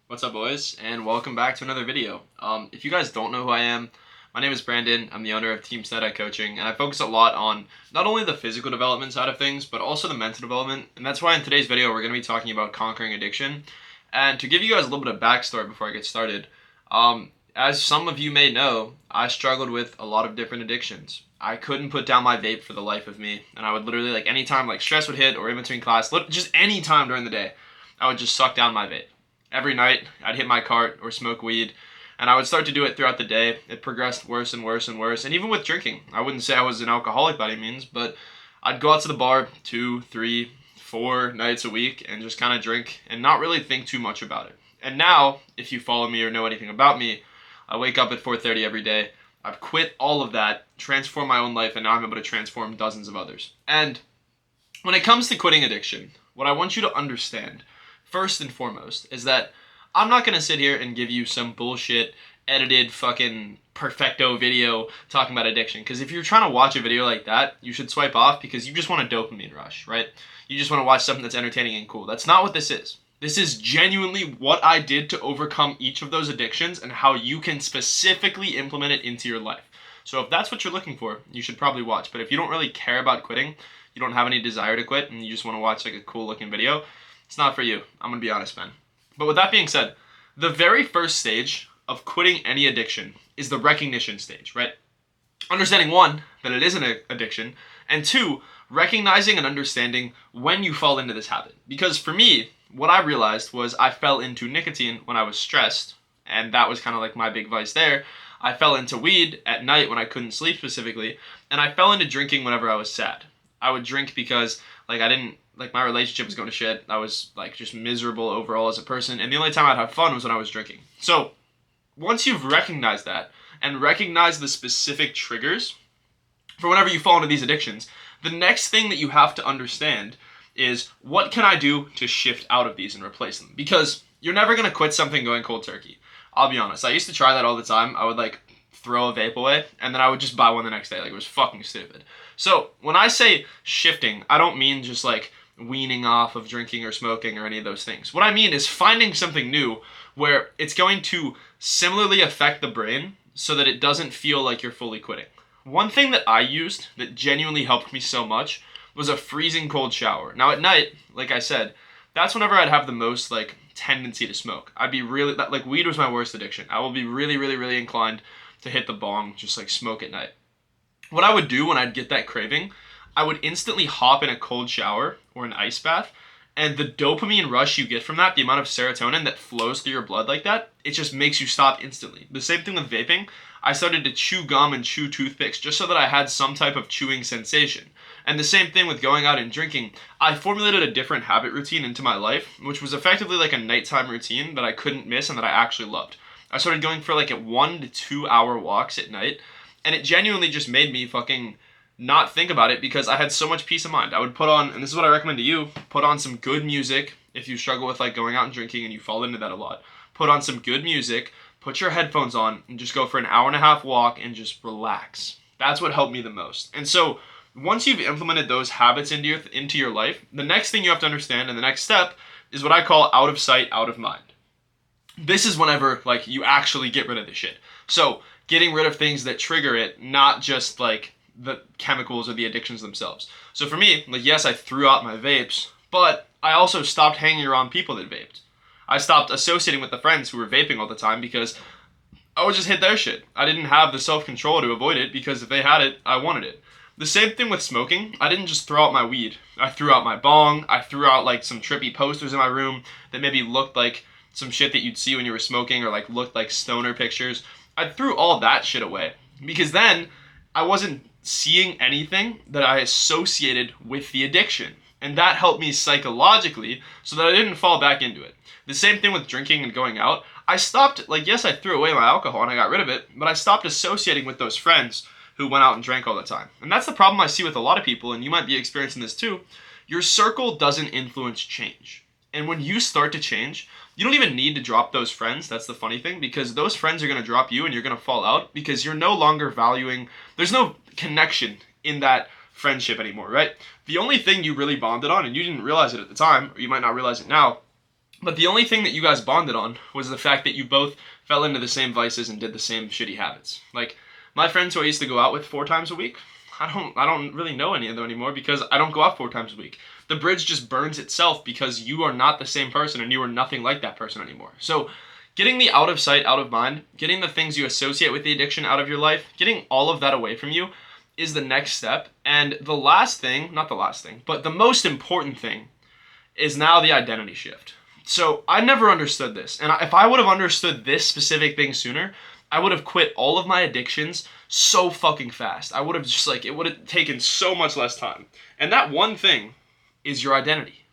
What's up, boys, and welcome back to another video. If you guys don't know who I am, my name is Brandon. I'm the owner of Team Steady Coaching, and I focus a lot on not only the physical development side of things, but also the mental development. And that's why in today's video, we're going to be talking about conquering addiction. And to give you guys a little bit of backstory before I get started, as some of you may know, I struggled with a lot of different addictions. I couldn't put down my vape for the life of me, and I would literally, like, anytime like stress would hit or in between class, just any time during the day, I would just suck down my vape. Every night, I'd hit my cart or smoke weed, and I would start to do it throughout the day. It progressed worse and worse and worse, and even with drinking. I wouldn't say I was an alcoholic by any means, but I'd go out to the bar 2, 3, 4 nights a week and just kind of drink and not really think too much about it. And now, if you follow me or know anything about me, I wake up at 4:30 every day. I've quit all of that, transformed my own life, and now I'm able to transform dozens of others. And when it comes to quitting addiction, what I want you to understand first and foremost is that I'm not going to sit here and give you some bullshit edited fucking perfecto video talking about addiction, because if you're trying to watch a video like that, you should swipe off because you just want a dopamine rush, right? You just want to watch something that's entertaining and cool. That's not what this is. This is genuinely what I did to overcome each of those addictions and how you can specifically implement it into your life. So if that's what you're looking for, you should probably watch. But if you don't really care about quitting, you don't have any desire to quit, and you just want to watch like a cool looking video, it's not for you. I'm going to be honest, man. But with that being said, the very first stage of quitting any addiction is the recognition stage, right? Understanding, one, that it is an addiction, and two, recognizing and understanding when you fall into this habit. Because for me, what I realized was I fell into nicotine when I was stressed, and that was kind of like my big vice there. I fell into weed at night when I couldn't sleep specifically, and I fell into drinking whenever I was sad. I would drink because my relationship was going to shit. I was like just miserable overall as a person, and the only time I'd have fun was when I was drinking. So once you've recognized that and recognized the specific triggers for whenever you fall into these addictions, the next thing that you have to understand is, what can I do to shift out of these and replace them? Because you're never going to quit something going cold turkey. I'll be honest. I used to try that all the time. I would like throw a vape away, and then I would just buy one the next day. Like, it was fucking stupid. So when I say shifting, I don't mean just like weaning off of drinking or smoking or any of those things. What I mean is finding something new where it's going to similarly affect the brain so that it doesn't feel like you're fully quitting. One thing that I used that genuinely helped me so much was a freezing cold shower. Now at night, like I said, that's whenever I'd have the most like tendency to smoke. I'd be really, like, weed was my worst addiction. I will be really, really, really inclined to hit the bong, just like smoke at night. What I would do when I'd get that craving, I would instantly hop in a cold shower or an ice bath, and the dopamine rush you get from that, the amount of serotonin that flows through your blood like that, it just makes you stop instantly. The same thing with vaping. I started to chew gum and chew toothpicks just so that I had some type of chewing sensation. And the same thing with going out and drinking. I formulated a different habit routine into my life, which was effectively like a nighttime routine that I couldn't miss and that I actually loved. I started going for like 1 to 2 hour walks at night, and it genuinely just made me fucking not think about it because I had so much peace of mind. I would put on, and this is what I recommend to you, put on some good music if you struggle with like going out and drinking and you fall into that a lot. Put on some good music, put your headphones on, and just go for an hour and a half walk and just relax. That's what helped me the most. And so once you've implemented those habits into your life, the next thing you have to understand and the next step is what I call out of sight, out of mind. This is whenever like you actually get rid of the shit. So getting rid of things that trigger it, not just like the chemicals or the addictions themselves. So for me, like, yes, I threw out my vapes, but I also stopped hanging around people that vaped. I stopped associating with the friends who were vaping all the time because I would just hit their shit. I didn't have the self-control to avoid it because if they had it, I wanted it. The same thing with smoking. I didn't just throw out my weed. I threw out my bong. I threw out like some trippy posters in my room that maybe looked like some shit that you'd see when you were smoking or like looked like stoner pictures. I threw all that shit away because then I wasn't seeing anything that I associated with the addiction. And that helped me psychologically so that I didn't fall back into it. The same thing with drinking and going out. I stopped, like, yes, I threw away my alcohol and I got rid of it, but I stopped associating with those friends who went out and drank all the time. And that's the problem I see with a lot of people, and you might be experiencing this too. Your circle doesn't influence change. And when you start to change, you don't even need to drop those friends. That's the funny thing, because those friends are going to drop you and you're going to fall out because you're no longer valuing, there's no connection in that friendship anymore, right? The only thing you really bonded on, and you didn't realize it at the time, or you might not realize it now, But the only thing that you guys bonded on was the fact that you both fell into the same vices and did the same shitty habits. Like, my friends who I used to go out with 4 times a week, I don't really know any of them anymore because I don't go out 4 times a week. The bridge just burns itself because you are not the same person and you are nothing like that person anymore. So getting the out of sight, out of mind, getting the things you associate with the addiction out of your life, getting all of that away from you is the next step. And the last thing, not the last thing, but the most important thing is now the identity shift. So I never understood this. And if I would have understood this specific thing sooner, I would have quit all of my addictions so fucking fast. I would have just it would have taken so much less time. And that one thing is your identity.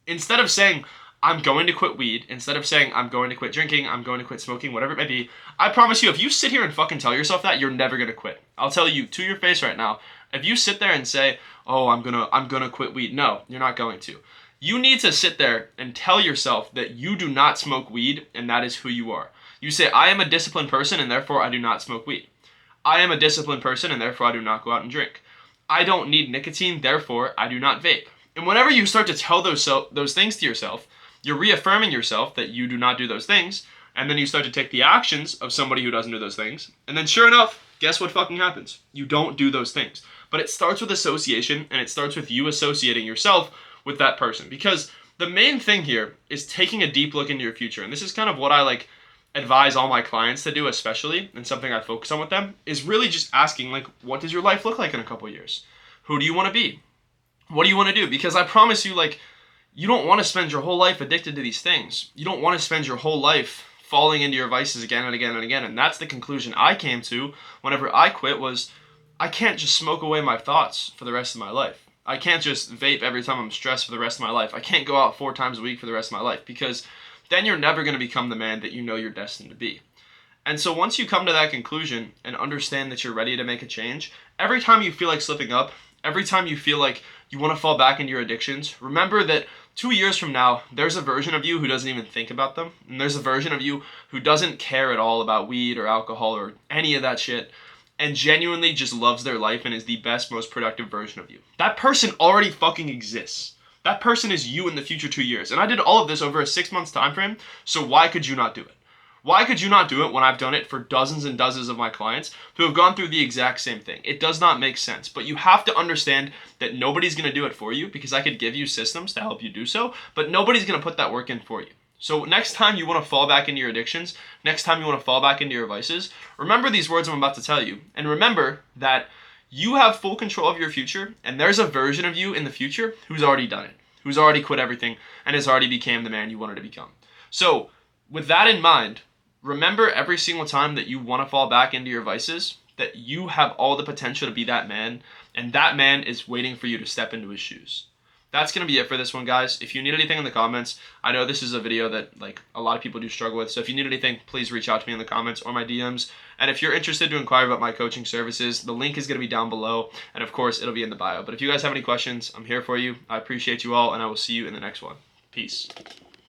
Instead of saying, I'm going to quit weed, instead of saying, I'm going to quit drinking, I'm going to quit smoking, whatever it may be, I promise you, if you sit here and fucking tell yourself that, you're never going to quit. I'll tell you to your face right now, if you sit there and say, oh, I'm gonna quit weed, no, you're not going to. You need to sit there and tell yourself that you do not smoke weed and that is who you are. You say, I am a disciplined person and therefore I do not smoke weed. I am a disciplined person and therefore I do not go out and drink. I don't need nicotine, therefore I do not vape. And whenever you start to tell those things to yourself, you're reaffirming yourself that you do not do those things, and then you start to take the actions of somebody who doesn't do those things, and then sure enough, guess what fucking happens? You don't do those things. But it starts with association, and it starts with you associating yourself with that person. Because the main thing here is taking a deep look into your future, and this is kind of what I advise all my clients to do, especially, and something I focus on with them, is really just asking, what does your life look like in a couple years? Who do you want to be? What do you want to do? Because I promise you, you don't want to spend your whole life addicted to these things. You don't want to spend your whole life falling into your vices again and again and again. And that's the conclusion I came to whenever I quit was, I can't just smoke away my thoughts for the rest of my life. I can't just vape every time I'm stressed for the rest of my life. I can't go out 4 times a week for the rest of my life, because then you're never going to become the man that you know you're destined to be. And so once you come to that conclusion and understand that you're ready to make a change, every time you feel like slipping up, every time you feel like you want to fall back into your addictions, remember that 2 years from now, there's a version of you who doesn't even think about them. And there's a version of you who doesn't care at all about weed or alcohol or any of that shit, and genuinely just loves their life and is the best, most productive version of you. That person already fucking exists. That person is you in the future 2 years. And I did all of this over a 6 months time frame, so why could you not do it? Why could you not do it when I've done it for dozens and dozens of my clients who have gone through the exact same thing? It does not make sense, but you have to understand that nobody's going to do it for you, because I could give you systems to help you do so, but nobody's going to put that work in for you. So next time you want to fall back into your addictions, next time you want to fall back into your vices, remember these words I'm about to tell you, and remember that you have full control of your future, and there's a version of you in the future who's already done it, who's already quit everything, and has already became the man you wanted to become. So with that in mind, remember every single time that you want to fall back into your vices, that you have all the potential to be that man, and that man is waiting for you to step into his shoes. That's going to be it for this one, guys. If you need anything in the comments, I know this is a video that a lot of people do struggle with, so if you need anything, please reach out to me in the comments or my DMs. And if you're interested to inquire about my coaching services, the link is going to be down below, and of course, it'll be in the bio. But if you guys have any questions, I'm here for you. I appreciate you all, and I will see you in the next one. Peace.